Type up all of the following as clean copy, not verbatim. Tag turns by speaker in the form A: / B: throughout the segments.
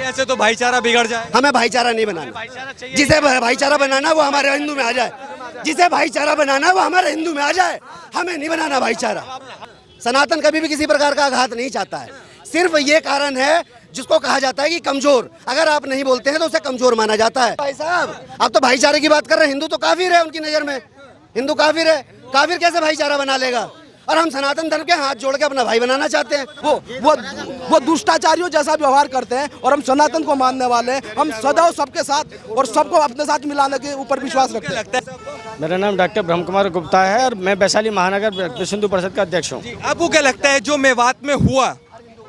A: ऐसे तो भाईचारा बिगड़ जाए।
B: हमें भाईचारा नहीं बनाना, जिसे भाईचारा बनाना वो हमारे हिंदू में आ जाए, जिसे भाईचारा बनाना वो हमारे हिंदू में आ जाए, हमें नहीं बनाना भाईचारा। सनातन कभी भी किसी प्रकार का आघात नहीं चाहता है, सिर्फ ये कारण है जिसको कहा जाता है कि कमजोर, अगर आप नहीं बोलते हैं तो उसे कमजोर माना जाता है। भाई साहब आप तो भाईचारे की बात कर रहे हैं, हिंदू तो काफिर है उनकी नजर में, हिंदू काफिर है, काफिर कैसे भाईचारा बना लेगा? और हम सनातन धर्म के हाथ जोड़ के अपना भाई बनाना चाहते हैं।
C: वो दुष्टाचारियों जैसा व्यवहार करते हैं और हम सनातन को मानने वाले हैं। हम सदैव सबके साथ और सबको अपने साथ मिलाने के ऊपर विश्वास रखते हैं।
D: मेरा नाम डॉक्टर ब्रह्म कुमार गुप्ता है और मैं वैशाली महानगर विश्व हिंदू परिषद का अध्यक्ष हूँ।
A: आपको क्या लगता है जो मेवात में हुआ,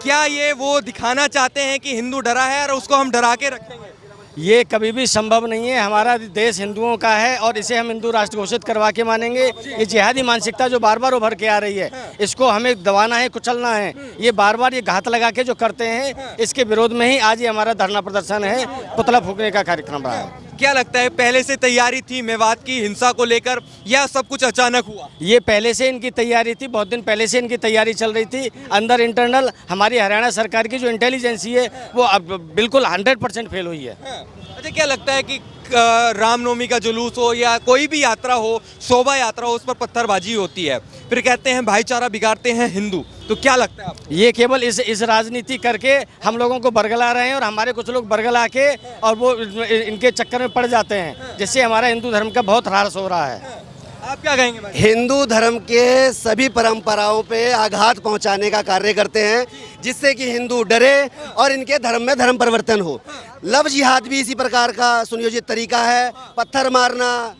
A: क्या ये वो दिखाना चाहते हैं कि हिंदू डरा है और उसको हम डरा के रखेंगे?
D: ये कभी भी संभव नहीं है। हमारा देश हिंदुओं का है और इसे हम हिंदू राष्ट्र घोषित करवा के मानेंगे। ये जिहादी मानसिकता जो बार बार उभर के आ रही है, इसको हमें दबाना है, कुचलना है। ये बार बार ये घात लगा के जो करते हैं, इसके विरोध में ही आज ये हमारा धरना प्रदर्शन है, पुतला फूकने का कार्यक्रम रहा है।
A: क्या लगता है पहले से तैयारी थी मेवात की हिंसा को लेकर या सब कुछ अचानक हुआ?
D: ये पहले से इनकी तैयारी थी, बहुत दिन पहले से इनकी तैयारी चल रही थी। अंदर इंटरनल हमारी हरियाणा सरकार की जो इंटेलिजेंसी है वो अब बिल्कुल 100% फेल हुई है।
A: अच्छा, क्या लगता है कि रामनवमी का जुलूस हो या कोई भी यात्रा हो, शोभा यात्रा हो, उस पर पत्थरबाजी होती है, फिर कहते हैं भाईचारा बिगाड़ते हैं हिंदू, तो क्या लगता है आपको?
D: ये केवल इस राजनीति करके हम लोगों को बरगला रहे हैं और हमारे कुछ लोग बरगला के और वो इनके चक्कर में पड़ जाते हैं, जिससे हमारा हिंदू धर्म का बहुत ह्रास हो रहा है।
A: आप क्या कहेंगे भाई?
B: हिंदू धर्म के सभी परंपराओं पे आघात पहुंचाने का कार्य करते हैं, जिससे कि हिंदू डरे और इनके धर्म में धर्म परिवर्तन हो। लव जिहाद भी इसी प्रकार का सुनियोजित तरीका है। पत्थर मारना,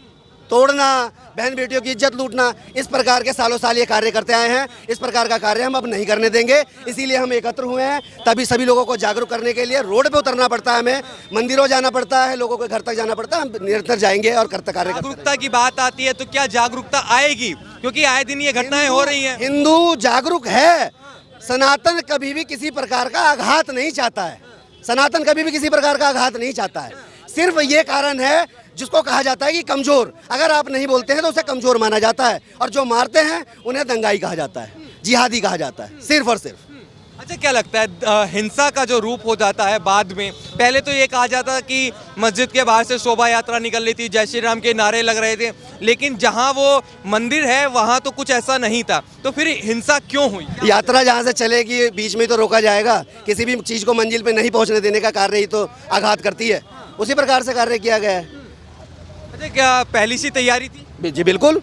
B: तोड़ना, बहन बेटियों की इज्जत लूटना, इस प्रकार के सालों साल ये कार्य करते आए हैं। इस प्रकार का कार्य हम अब नहीं करने देंगे, इसीलिए हम एकत्र हुए हैं। तभी सभी लोगों को जागरूक करने के लिए रोड पे उतरना पड़ता है, हमें मंदिरों जाना पड़ता है, लोगों के घर तक जाना पड़ता है। हम निरंतर जाएंगे और कार्य करते
A: जागरूकता की बात आती है तो क्या जागरूकता आएगी? क्योंकि आए दिन ये घटनाएं हो रही हैं।
B: हिंदू जागरूक है। सनातन कभी भी किसी प्रकार का आघात नहीं चाहता है, सनातन कभी भी किसी प्रकार का आघात नहीं चाहता है। सिर्फ ये कारण है जिसको कहा जाता है कि कमजोर, अगर आप नहीं बोलते हैं तो उसे कमजोर माना जाता है, और जो मारते हैं उन्हें दंगाई कहा जाता है, जिहादी कहा जाता है, सिर्फ और सिर्फ।
A: अच्छा, क्या लगता है हिंसा का जो रूप हो जाता है बाद में? पहले तो ये कहा जाता कि मस्जिद के बाहर से शोभा यात्रा निकल रही थी, जय श्री राम के नारे लग रहे थे, लेकिन जहां वो मंदिर है वहां तो कुछ ऐसा नहीं था, तो फिर हिंसा क्यों हुई?
B: यात्रा जहां से चलेगी बीच में तो रोका जाएगा, किसी भी चीज को मंजिल पे नहीं पहुंचने देने का कार्य ही तो आघात करती है, उसी प्रकार से कार्य किया गया है।
A: अच्छा, क्या पहली सी तैयारी थी?
B: जी बिल्कुल,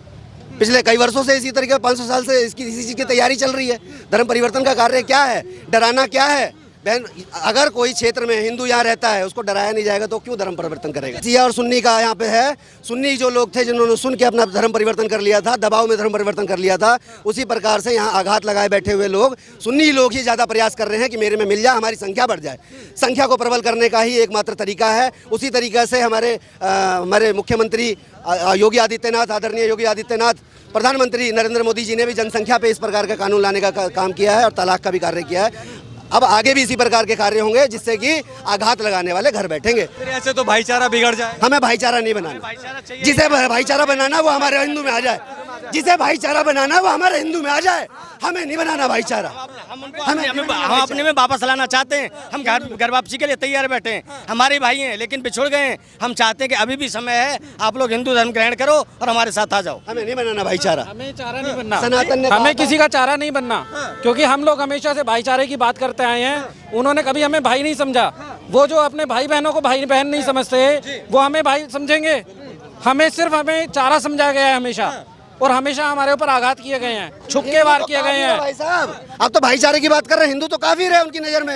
B: पिछले कई वर्षों से इसी तरीके 500 साल से इसी चीज़ की तैयारी चल रही है। धर्म परिवर्तन का कार्य क्या है? डराना क्या है? बहन, अगर कोई क्षेत्र में हिंदू यहाँ रहता है, उसको डराया नहीं जाएगा तो क्यों धर्म परिवर्तन करेगा? शिया और सुन्नी का यहाँ पे है। सुन्नी जो लोग थे जिन्होंने सुन के अपना धर्म परिवर्तन कर लिया था, दबाव में धर्म परिवर्तन कर लिया था, उसी प्रकार से यहाँ आघात लगाए बैठे हुए लोग, सुन्नी लोग ही ज़्यादा प्रयास कर रहे हैं कि मेरे में मिल जाए, हमारी संख्या बढ़ जाए। संख्या को प्रबल करने का ही एकमात्र तरीका है। उसी तरीके से हमारे मुख्यमंत्री योगी आदित्यनाथ, आदरणीय योगी आदित्यनाथ, प्रधानमंत्री नरेंद्र मोदी जी ने भी जनसंख्या पे इस प्रकार का कानून लाने का काम किया है और तलाक का भी कार्य किया है। अब आगे भी इसी प्रकार के कार्य होंगे जिससे कि आघात लगाने वाले घर बैठेंगे।
A: फिर ऐसे तो भाईचारा बिगड़ जाए।
B: हमें भाईचारा नहीं बनाना, जिसे भाईचारा बनाना वो हमारे हिंदू में आ जाए, जिसे भाईचारा बनाना वो हमारे हिंदू में आ जाए, हमें नहीं बनाना भाईचारा।
D: हम अपने में वापस लाना चाहते हैं। हम घर वापसी के लिए तैयार बैठे हैं। हमारे भाई हैं लेकिन बिछुड़ गए हैं। हम चाहते हैं कि अभी भी समय है, आप लोग हिंदू धर्म ग्रहण करो और हमारे साथ आ जाओ।
B: हमें नहीं बनाना भाईचारा,
E: हमें चारा नहीं बनना,
B: सनातन ने
E: हमें किसी का चारा नहीं बनना, क्योंकि हम लोग हमेशा से भाईचारे की बात करते आए हैं। उन्होंने कभी हमें भाई नहीं समझा। वो जो अपने भाई बहनों को भाई बहन नहीं समझते, वो हमें भाई समझेंगे? हमें चारा समझा गया है हमेशा, और हमेशा हमारे ऊपर आघात किए गए हैं, छुप के वार किए गए हैं।
B: भाई साहब आप तो भाईचारे की बात कर रहे हैं, हिंदू तो काफिर है उनकी नजर में,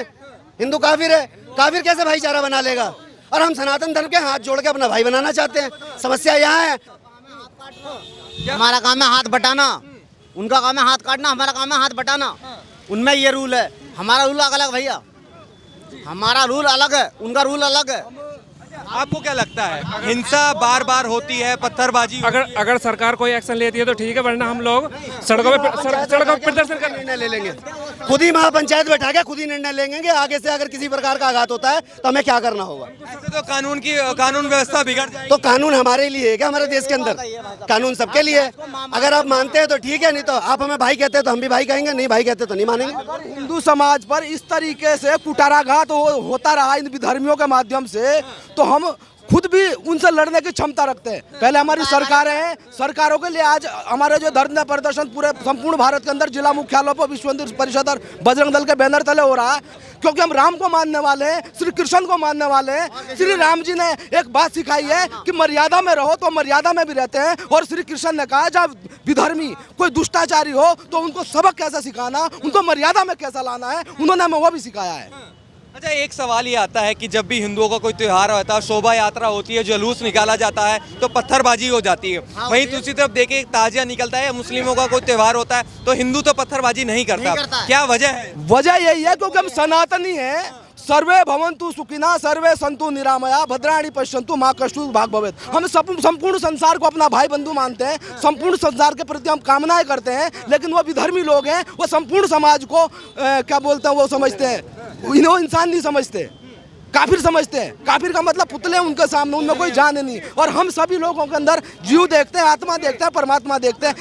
B: हिंदू काफिर है, काफिर कैसे भाईचारा बना लेगा? और हम सनातन धर्म के हाथ जोड़ के अपना भाई बनाना चाहते हैं। समस्या यहाँ है।
F: हमारा काम है हाथ बटाना, उनका काम है हाथ काटना, हमारा काम है हाथ बटाना। उनमें ये रूल है, हमारा रूल अलग भैया, हमारा रूल अलग है, उनका रूल अलग है।
A: आपको क्या लगता है हिंसा बार बार होती है, पत्थरबाजी?
E: अगर सरकार कोई एक्शन लेती है तो ठीक है, वरना हम लोग सड़कों पे प्रदर्शन कर
B: निर्णय ले लेंगे, खुद ही महापंचायत बैठा के खुद ही निर्णय लेंगे। आगे से अगर किसी प्रकार का आघात होता है तो हमें क्या करना होगा?
A: ऐसे तो कानून व्यवस्था बिगड़ जाएगी।
B: तो कानून हमारे लिए है क्या? हमारे देश के अंदर कानून सबके लिए है। अगर आप मानते हैं तो ठीक है, नहीं तो आप हमें भाई कहते हैं तो हम भी भाई कहेंगे, नहीं भाई कहते तो नहीं मानेंगे।
C: हिंदू हिंदू समाज पर इस तरीके से कुटाराघात होता रहा इन विधर्मियों के माध्यम से, तो हम खुद भी उनसे लड़ने की क्षमता रखते हैं। पहले हमारी सरकारें हैं, सरकारों के लिए आज हमारे जो धरना प्रदर्शन पूरे संपूर्ण भारत के अंदर जिला मुख्यालयों पर विश्व हिंदू परिषद और बजरंग दल के बैनर तले हो रहा है, क्योंकि हम राम को मानने वाले हैं, श्री कृष्ण को मानने वाले हैं। श्री राम जी ने एक बात सिखाई है कि मर्यादा में रहो, तो मर्यादा में भी रहते हैं। और श्री कृष्ण ने कहा जब विधर्मी कोई दुष्टाचारी हो तो उनको सबक कैसे सिखाना, उनको मर्यादा में कैसा लाना है, उन्होंने हमें वो भी सिखाया है।
A: अच्छा, एक सवाल ये आता है कि जब भी हिंदुओं का कोई त्यौहार होता है, शोभा यात्रा होती है, जुलूस निकाला जाता है, तो पत्थरबाजी हो जाती है। वहीं दूसरी तरफ देखें ताजिया निकलता है, मुस्लिमों का कोई त्यौहार होता है तो हिंदू तो पत्थरबाजी नहीं करता। क्या वजह है?
C: वजह यही है क्योंकि हम सनातनी हैं। सर्वे भवन्तु सुखिना सर्वे संतु निरामया भद्राणि पश्यन्तु माँ कष्टु भाग भवेत्। हम संपूर्ण संसार को अपना भाई बंधु मानते हैं, संपूर्ण संसार के प्रति हम कामनाएं करते हैं, लेकिन वो विधर्मी लोग हैं, वो संपूर्ण समाज को क्या बोलते हैं, वो समझते हैं, इन्हें इंसान नहीं समझते, काफिर समझते हैं। काफिर का मतलब पुतले उनके सामने, उनमें कोई जान नहीं। और हम सभी लोगों के अंदर जीव देखते हैं, आत्मा देखते हैं, परमात्मा देखते हैं।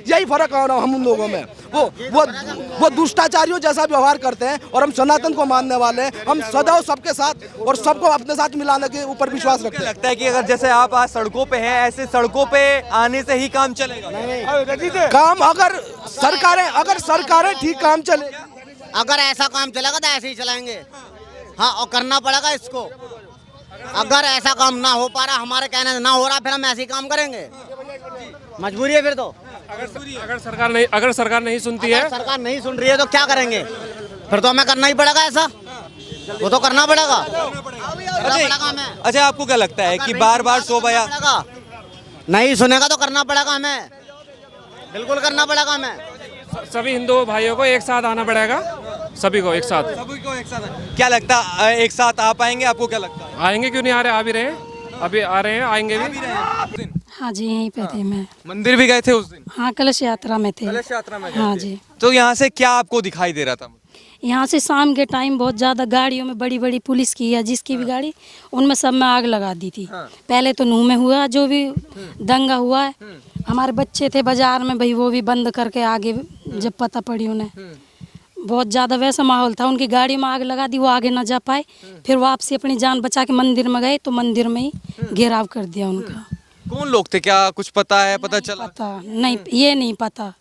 C: यही फर्क है हम उन लोगों में। वो दुष्टाचारियों जैसा व्यवहार करते हैं और हम सनातन को मानने वाले हैं। हम सदैव सबके साथ और सबको अपने साथ मिलाने के ऊपर विश्वास रखते हैं।
A: लगता है कि अगर जैसे आप आज सड़कों पे हैं, ऐसे सड़कों पे आने से ही काम चलेगा?
C: काम अगर सरकारें ठीक काम चले,
F: अगर ऐसा काम चलेगा तो ऐसे ही चलाएंगे। हाँ, और करना पड़ेगा इसको। अगर ऐसा काम ना हो पा रहा, हमारे कहने से ना हो रहा, फिर हम ऐसे ही काम करेंगे। मजबूरी है फिर तो।
E: अगर सरकार नहीं सुनती है,
F: सरकार नहीं सुन रही है तो क्या करेंगे? फिर तो हमें करना ही पड़ेगा ऐसा, वो तो करना पड़ेगा।
A: अच्छा, आपको क्या लगता है कि बार बार शोभा यात्रा
F: नहीं सुनेगा तो करना पड़ेगा हमें, बिल्कुल करना पड़ेगा हमें।
E: सभी हिंदू भाइयों को एक साथ आना पड़ेगा, सभी को एक साथ।
A: क्या लगता है एक साथ आ पाएंगे? आपको क्या लगता है?
E: आएंगे, क्यों नहीं आ रहे? आ भी रहे हैं, अभी आ रहे हैं, आएंगे भी।
G: हाँ जी, यहीं पे थे मैं।
A: मंदिर भी गए थे उस दिन?
G: हाँ, कलश यात्रा में थे।
A: कलश यात्रा में गए
G: हाँ
A: थे।
G: जी।
A: तो यहाँ से क्या आपको दिखाई दे रहा था?
G: यहाँ से शाम के टाइम बहुत ज़्यादा गाड़ियों में बड़ी बड़ी पुलिस की या जिसकी भी गाड़ी, उनमें सब में आग लगा दी थी। पहले तो नूह में हुआ जो भी दंगा हुआ है, हमारे बच्चे थे बाजार में भाई, वो भी बंद करके आगे जब पता पड़ी उन्हें, बहुत ज़्यादा वैसा माहौल था। उनकी गाड़ी में आग लगा दी, वो आगे ना जा पाए, फिर वापसी अपनी जान बचा के मंदिर में गए तो मंदिर में ही घेराव कर दिया उनका।
A: कौन लोग थे? क्या कुछ पता है? पता चला?
G: पता नहीं, ये नहीं पता।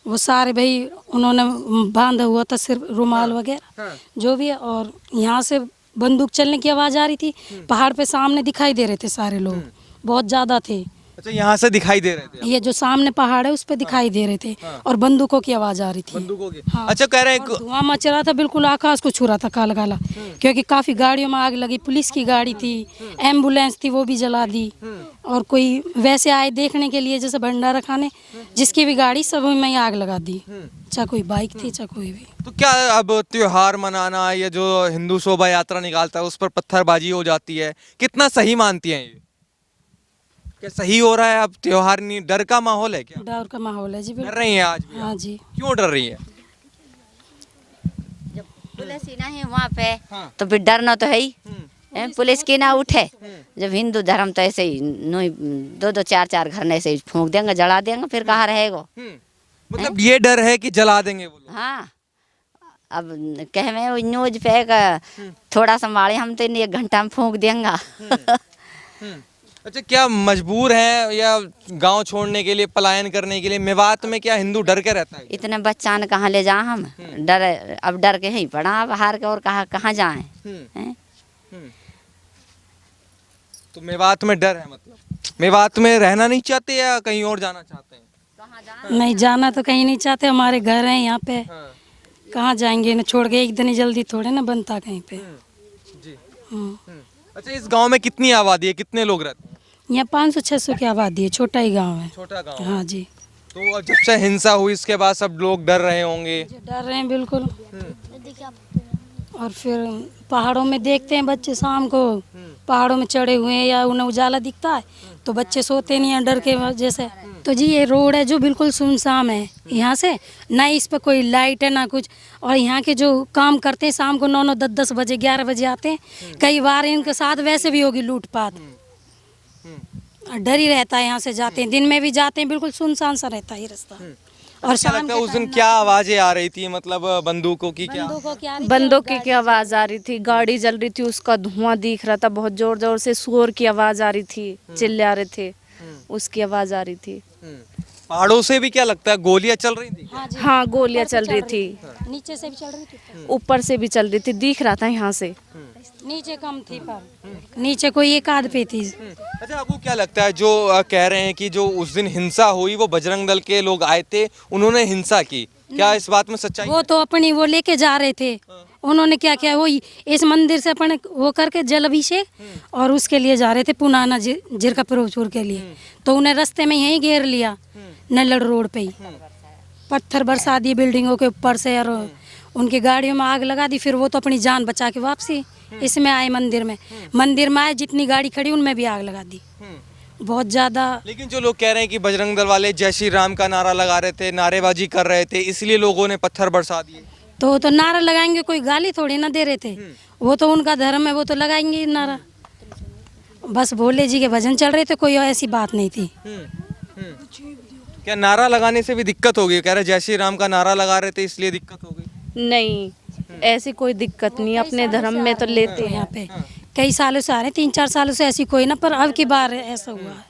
G: वो सारे भाई उन्होंने बांधा हुआ था, सिर्फ रुमाल वगैरह जो भी है। और यहाँ से बंदूक चलने की आवाज़ आ रही थी, पहाड़ पे सामने दिखाई दे रहे थे सारे लोग, बहुत ज़्यादा थे।
A: अच्छा, यहाँ से दिखाई दे रहे थे?
G: ये जो सामने पहाड़ है उस पे दिखाई दे रहे थे, और बंदूकों की आवाज़ आ रही थी।
A: बंदूकों की?
G: हाँ।
A: अच्छा, कह रहे हैं
G: धुआं मच रहा था, बिल्कुल आकाश को छू रहा था काला काला, क्योंकि काफ़ी गाड़ियों में आग लगी। पुलिस की गाड़ी थी, एम्बुलेंस थी, वो भी जला दी। और कोई वैसे आए देखने के लिए जैसे भंडारा खाने, जिसकी भी गाड़ी सब में ही आग लगा दी, चाहे कोई बाइक थी चाहे कोई भी।
A: तो क्या अब त्योहार मनाना या जो हिंदू शोभा यात्रा निकालता है उस पर पत्थरबाजी हो जाती है, कितना सही मानती हैं ये? क्या सही हो रहा है? अब त्योहार नहीं, डर का माहौल है क्या?
G: डर का माहौल है जी।
A: डर रही हैं आज भी?
G: हाँ जी।
A: क्यों डर रही है?
H: जब पुलिस ही नहीं वहाँ पे तो फिर डरना तो है ही। पुलिस की ना उठे, जब हिंदू धर्म तो ऐसे ही दो दो चार चार घर ऐसे ही फूंक देंगे, जला देंगे, फिर कहाँ रहेगा?
A: मतलब ये डर है कि जला देंगे वो लोग?
H: हाँ, अब कहे न्यूज पे थोड़ा संभाले हम तो 1 घंटा में फूंक देंगे।
A: अच्छा, क्या मजबूर हैं या गांव छोड़ने के लिए, पलायन करने के लिए? मेवात में क्या हिंदू डर के रहता है?
H: इतने बच्चा ने कहाँ ले जाए हम? डर, अब डर के ही पड़ा, अब हार के और कहाँ जाए?
A: तो मेवात में डर है, मतलब मेवात में रहना नहीं चाहते या कहीं और जाना चाहते हैं?
G: नहीं, जाना तो कहीं नहीं चाहते, हमारे घर हैं यहाँ पे। कहाँ जाएंगे इन्हें छोड़ के? एक दिन ही जल्दी थोड़े ना बनता कहीं पे।
A: जी। अच्छा, इस गांव में कितनी आबादी है, कितने लोग रहते हैं?
G: यहाँ 500-600 की आबादी है, छोटा ही गांव है।
A: छोटा गांव?
G: हाँ जी।
A: तो जब से हिंसा हुई इसके बाद सब लोग डर रहे होंगे?
G: डर रहे हैं बिल्कुल। और फिर पहाड़ों में देखते हैं बच्चे शाम को, पहाड़ों में चढ़े हुए हैं या उन्हें उजाला दिखता है तो बच्चे सोते नहीं हैं डर के वजह से। तो जी ये रोड है जो बिल्कुल सुनसान है, यहाँ से ना इस पर कोई लाइट है ना कुछ। और यहाँ के जो काम करते हैं शाम को 9-9, 10-10 बजे, 11 बजे आते हैं। कई बार इनके साथ वैसे भी होगी लूटपाट, डर ही रहता है। यहाँ से जाते हैं, दिन में भी जाते हैं, बिल्कुल सुनसान सा रहता है ये रास्ता। और
A: क्या
G: शाम
A: लगता है
G: के
A: उस दिन
G: टाइम
A: क्या आवाजें आ रही थी, मतलब बंदूकों की क्या?
G: बंदूकों की आ रही थी,
I: बंदूक की आवाज आ रही थी, गाड़ी जल रही थी, उसका धुआं दिख रहा था, बहुत जोर जोर से शोर की आवाज आ रही थी, चिल्ला रहे थे, उसकी आवाज आ रही थी।
A: पहाड़ों से भी क्या लगता है गोलियां चल रही थी?
G: हाँ जी,
I: हाँ, गोलियां
G: ऊपर से
I: चल रही थी,
G: नीचे से भी चल रही थी,
I: ऊपर से भी चल रही थी, दिख रहा था यहाँ से।
G: नीचे कम थी पर नीचे कोई एक आध पे थी।
A: अच्छा, आपको क्या लगता है जो कह रहे हैं कि जो उस दिन हिंसा हुई वो बजरंग दल के लोग आए थे, उन्होंने हिंसा की, क्या इस बात में सच्चाई
G: वो तो अपनी वो लेके जा रहे थे, उन्होंने क्या किया, वो इस मंदिर से अपने वो करके जल अभिषेक और उसके लिए जा रहे थे पुनाना जिरका फिरोजपुर के लिए, तो उन्हें रास्ते में यहीं घेर लिया, नल्लड़ रोड पे ही पत्थर बरसा दिए बिल्डिंगों के ऊपर से और उनकी गाड़ियों में आग लगा दी। फिर वो तो अपनी जान बचा के वापसी इसमें आए मंदिर में आए, जितनी गाड़ी खड़ी उनमें भी आग लगा दी, बहुत ज़्यादा।
A: लेकिन जो लोग कह रहे हैं कि बजरंग दल वाले जय श्री राम का नारा लगा रहे थे, नारेबाजी कर रहे थे, इसलिए लोगों ने पत्थर बरसा दिए।
G: तो नारा लगाएंगे, कोई गाली थोड़ी ना दे रहे थे, वो तो उनका धर्म है, वो तो लगाएंगे ही नारा। बस भोले जी के भजन चल रहे थे, कोई ऐसी बात नहीं थी।
A: क्या नारा लगाने से भी दिक्कत होगी? कह रहे जय श्री राम का नारा लगा रहे थे इसलिए दिक्कत हो गई।
I: नहीं, ऐसी कोई दिक्कत नहीं, अपने धर्म में तो लेते हैं।
G: यहाँ पे कई सालों से आ रहे हैं, 3-4 सालों से ऐसी कोई ना, पर अब की बार ऐसा हुआ है।